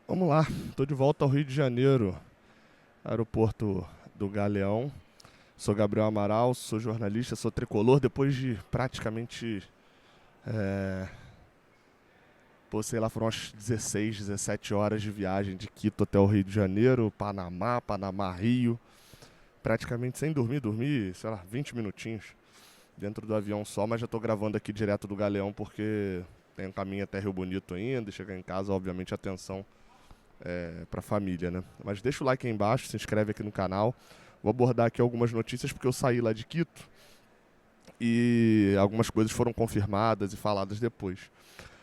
Vamos lá, estou de volta ao Rio de Janeiro, aeroporto do Galeão. Sou Gabriel Amaral, sou jornalista, sou tricolor. Depois de praticamente, sei lá, foram umas 16, 17 horas de viagem de Quito até o Rio de Janeiro, Panamá, Rio. Praticamente sem dormir, sei lá, 20 minutinhos dentro do avião só, mas já estou gravando aqui direto do Galeão porque tem um caminho até Rio Bonito ainda. E chegar em casa, obviamente, atenção para a família, né? Mas deixa o like aí embaixo, se inscreve aqui no canal. Vou abordar aqui algumas notícias porque eu saí lá de Quito e algumas coisas foram confirmadas e faladas depois.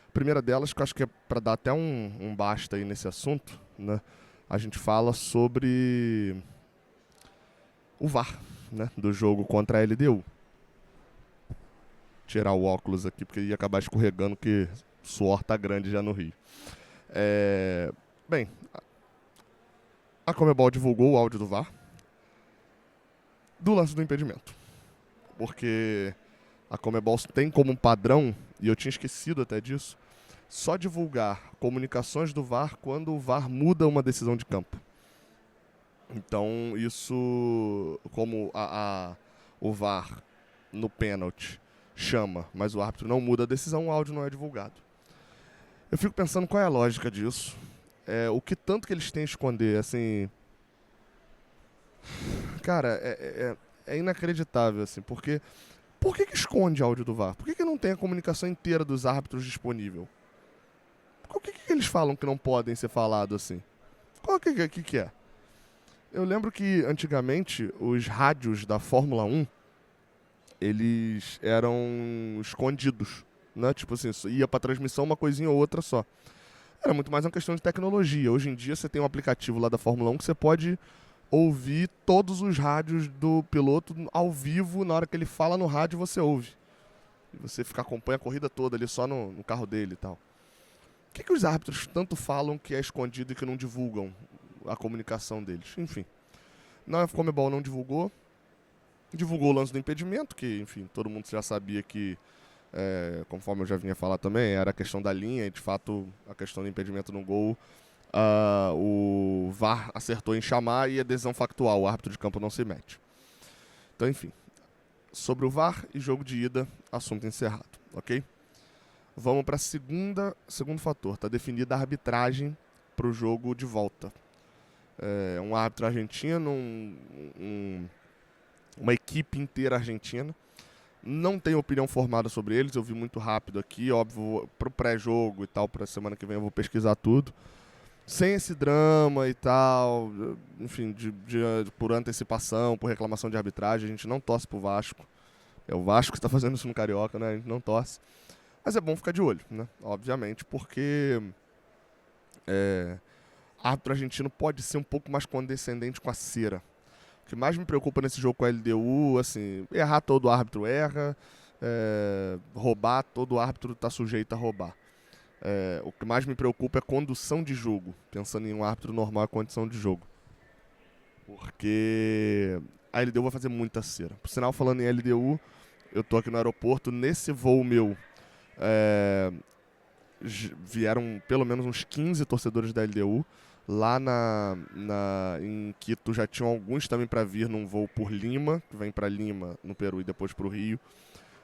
A primeira delas, que eu acho que é para dar até um basta aí nesse assunto, né? A gente fala sobre o VAR, né? Do jogo contra a LDU. Tirar o óculos aqui porque ia acabar escorregando, que o suor tá grande já no Rio. Bem, a Conmebol divulgou o áudio do VAR do lance do impedimento. Porque a Conmebol tem como padrão, e eu tinha esquecido até disso, só divulgar comunicações do VAR quando o VAR muda uma decisão de campo. Então, isso, como o VAR no pênalti chama, mas o árbitro não muda a decisão, o áudio não é divulgado. Eu fico pensando qual é a lógica disso. O que tanto que eles têm a esconder, assim... Cara, é inacreditável, assim, porque... Por que esconde áudio do VAR? Por que não tem a comunicação inteira dos árbitros disponível? Por que eles falam que não podem ser falados assim? Qual que é? Eu lembro que, antigamente, os rádios da Fórmula 1, eles eram escondidos, né? Tipo assim, ia pra transmissão uma coisinha ou outra só. Era muito mais uma questão de tecnologia. Hoje em dia você tem um aplicativo lá da Fórmula 1 que você pode ouvir todos os rádios do piloto ao vivo. Na hora que ele fala no rádio, você ouve. E você acompanha a corrida toda ali só no carro dele e tal. O que os árbitros tanto falam que é escondido e que não divulgam a comunicação deles? Enfim, a Conmebol não divulgou. Divulgou o lance do impedimento, que, enfim, todo mundo já sabia que, conforme eu já vinha falar também, era a questão da linha, e de fato a questão do impedimento no gol, o VAR acertou em chamar e é decisão factual, o árbitro de campo não se mete. Então, enfim, sobre o VAR e jogo de ida, assunto encerrado, ok? Vamos para segundo fator, está definida a arbitragem para o jogo de volta. Um árbitro argentino, uma equipe inteira argentina. Não tenho opinião formada sobre eles, eu vi muito rápido aqui, óbvio, pro pré-jogo e tal, pra semana que vem eu vou pesquisar tudo. Sem esse drama e tal, enfim, por antecipação, por reclamação de arbitragem, a gente não torce pro Vasco. É o Vasco que está fazendo isso no Carioca, né? A gente não torce. Mas é bom ficar de olho, né? Obviamente, porque árbitro argentino pode ser um pouco mais condescendente com a cera. O que mais me preocupa nesse jogo com a LDU, assim, errar todo árbitro erra, roubar todo árbitro está sujeito a roubar. O que mais me preocupa é condução de jogo, pensando em um árbitro normal, a condição de jogo. Porque a LDU vai fazer muita cera. Por sinal, falando em LDU, eu tô aqui no aeroporto, nesse voo meu, vieram pelo menos uns 15 torcedores da LDU. Lá em Quito já tinham alguns também para vir num voo por Lima, que vem para Lima, no Peru, e depois para o Rio.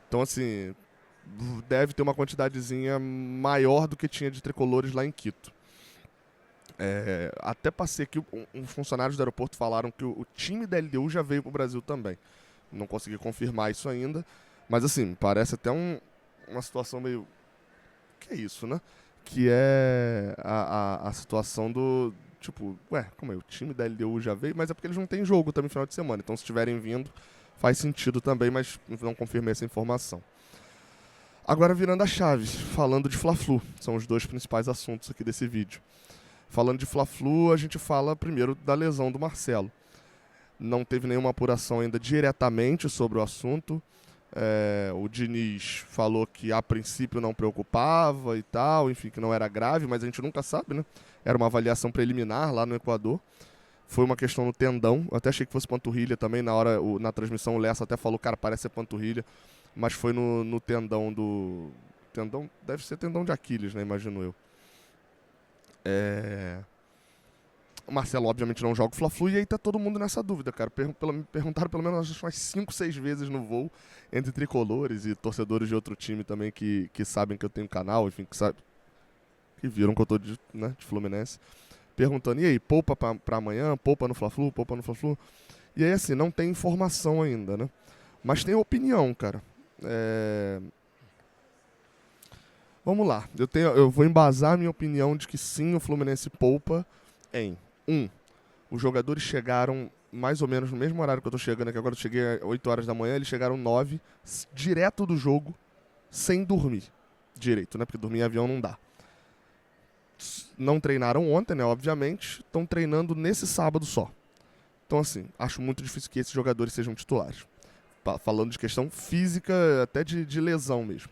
Então, assim, deve ter uma quantidadezinha maior do que tinha de tricolores lá em Quito. Até passei aqui, uns funcionários do aeroporto falaram que o time da LDU já veio para o Brasil também. Não consegui confirmar isso ainda, mas assim, parece até uma situação meio... Que é isso, né? Que é a situação do... Tipo, como é? O time da LDU já veio, mas é porque eles não têm jogo também no final de semana. Então, se estiverem vindo, faz sentido também, mas não confirmei essa informação. Agora, virando a chave, falando de Fla-Flu. São os dois principais assuntos aqui desse vídeo. Falando de Fla-Flu, a gente fala primeiro da lesão do Marcelo. Não teve nenhuma apuração ainda diretamente sobre o assunto. O Diniz falou que a princípio não preocupava e tal, enfim, que não era grave, mas a gente nunca sabe, né? Era uma avaliação preliminar lá no Equador. Foi uma questão no tendão, eu até achei que fosse panturrilha também, na transmissão o Lessa até falou, cara, parece ser panturrilha, mas foi no tendão tendão, deve ser tendão de Aquiles, né, imagino eu. O Marcelo, obviamente, não joga o Fla-Flu, e aí tá todo mundo nessa dúvida, cara. Me perguntaram pelo menos umas 5, 6 vezes no voo, entre tricolores e torcedores de outro time também que sabem que eu tenho canal, enfim, que viram que eu tô de Fluminense, perguntando, e aí, poupa pra amanhã, poupa no Fla-Flu, poupa no Fla-Flu? E aí, assim, não tem informação ainda, né? Mas tem opinião, cara. Vamos lá, eu vou embasar a minha opinião de que sim, o Fluminense poupa em os jogadores chegaram mais ou menos no mesmo horário que eu tô chegando aqui. Agora eu cheguei às 8 horas da manhã, eles chegaram 9, direto do jogo, sem dormir direito, né? Porque dormir em avião não dá. Não treinaram ontem, né? Obviamente, estão treinando nesse sábado só. Então, assim, acho muito difícil que esses jogadores sejam titulares. Falando de questão física, até de lesão mesmo.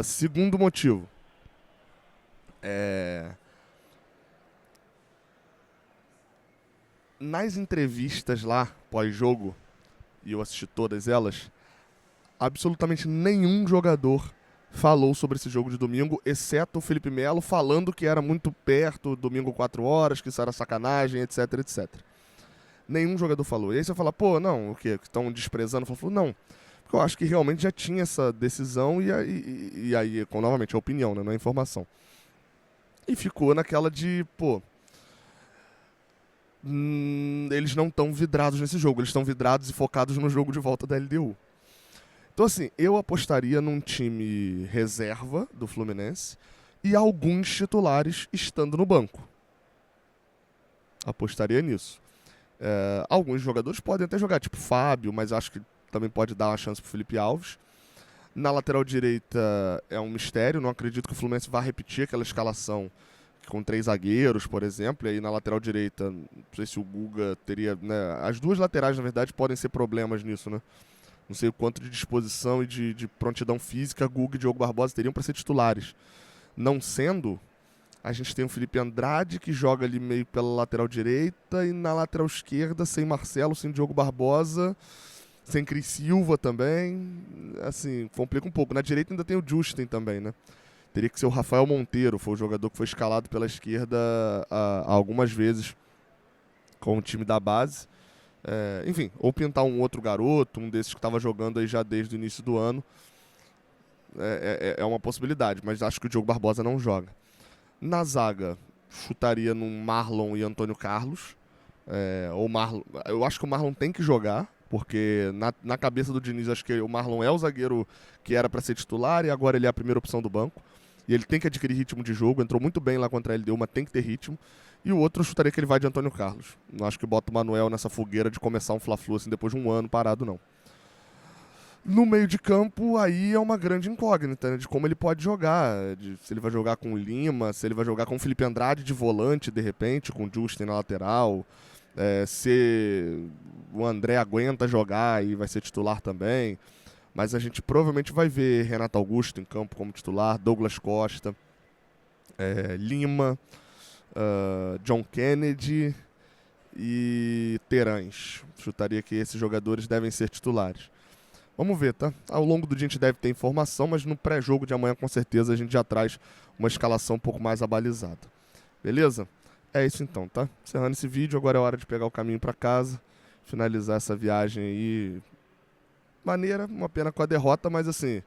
Segundo motivo. Nas entrevistas lá, pós-jogo, e eu assisti todas elas, absolutamente nenhum jogador falou sobre esse jogo de domingo, exceto o Felipe Melo, falando que era muito perto, domingo 4 horas, que isso era sacanagem, etc, etc. Nenhum jogador falou. E aí você fala, pô, não, o quê? Estão desprezando? Eu falo, não, porque eu acho que realmente já tinha essa decisão, e aí novamente, é opinião, né? Não é informação. E ficou naquela de, pô, eles não estão vidrados nesse jogo, eles estão vidrados e focados no jogo de volta da LDU. Então, assim, eu apostaria num time reserva do Fluminense e alguns titulares estando no banco. Apostaria nisso. Alguns jogadores podem até jogar, tipo Fábio, mas acho que também pode dar uma chance pro Felipe Alves. Na lateral direita é um mistério, não acredito que o Fluminense vá repetir aquela escalação com 3 zagueiros, por exemplo, e aí na lateral direita, não sei se o Guga teria, né, as duas laterais, na verdade, podem ser problemas nisso, né? Não sei o quanto de disposição e de prontidão física Guga e Diogo Barbosa teriam para ser titulares. Não sendo, a gente tem o Felipe Andrade, que joga ali meio pela lateral direita, e na lateral esquerda, sem Marcelo, sem Diogo Barbosa, sem Cris Silva também, assim, complica um pouco. Na direita ainda tem o Justin também, né? Teria que ser o Rafael Monteiro, foi o jogador que foi escalado pela esquerda algumas vezes com o time da base. Enfim, ou pintar um outro garoto, um desses que estava jogando aí já desde o início do ano. É uma possibilidade, mas acho que o Diogo Barbosa não joga. Na zaga, chutaria no Marlon e Antônio Carlos. Eu acho que o Marlon tem que jogar, porque na cabeça do Diniz, acho que o Marlon é o zagueiro que era para ser titular e agora ele é a primeira opção do banco. E ele tem que adquirir ritmo de jogo, entrou muito bem lá contra a LDU, mas tem que ter ritmo. E o outro eu chutaria que ele vai de Antônio Carlos. Não acho que bota o Manuel nessa fogueira de começar um Fla-Flu assim, depois de um ano parado, não. No meio de campo, aí é uma grande incógnita, né, de como ele pode jogar. Se ele vai jogar com o Lima, se ele vai jogar com o Felipe Andrade de volante, de repente, com o Justin na lateral. Se o André aguenta jogar e vai ser titular também. Mas a gente provavelmente vai ver Renato Augusto em campo como titular, Douglas Costa, Lima, John Kennedy e Terãs. Chutaria que esses jogadores devem ser titulares. Vamos ver, tá? Ao longo do dia a gente deve ter informação, mas no pré-jogo de amanhã com certeza a gente já traz uma escalação um pouco mais abalizada. Beleza? É isso então, tá? Encerrando esse vídeo, agora é hora de pegar o caminho para casa, finalizar essa viagem aí. Maneira, uma pena com a derrota, mas assim,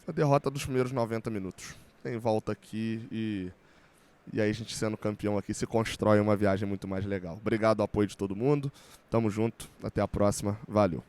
a derrota dos primeiros 90 minutos. Tem volta aqui e aí a gente sendo campeão aqui se constrói uma viagem muito mais legal. Obrigado ao apoio de todo mundo, tamo junto, até a próxima, valeu.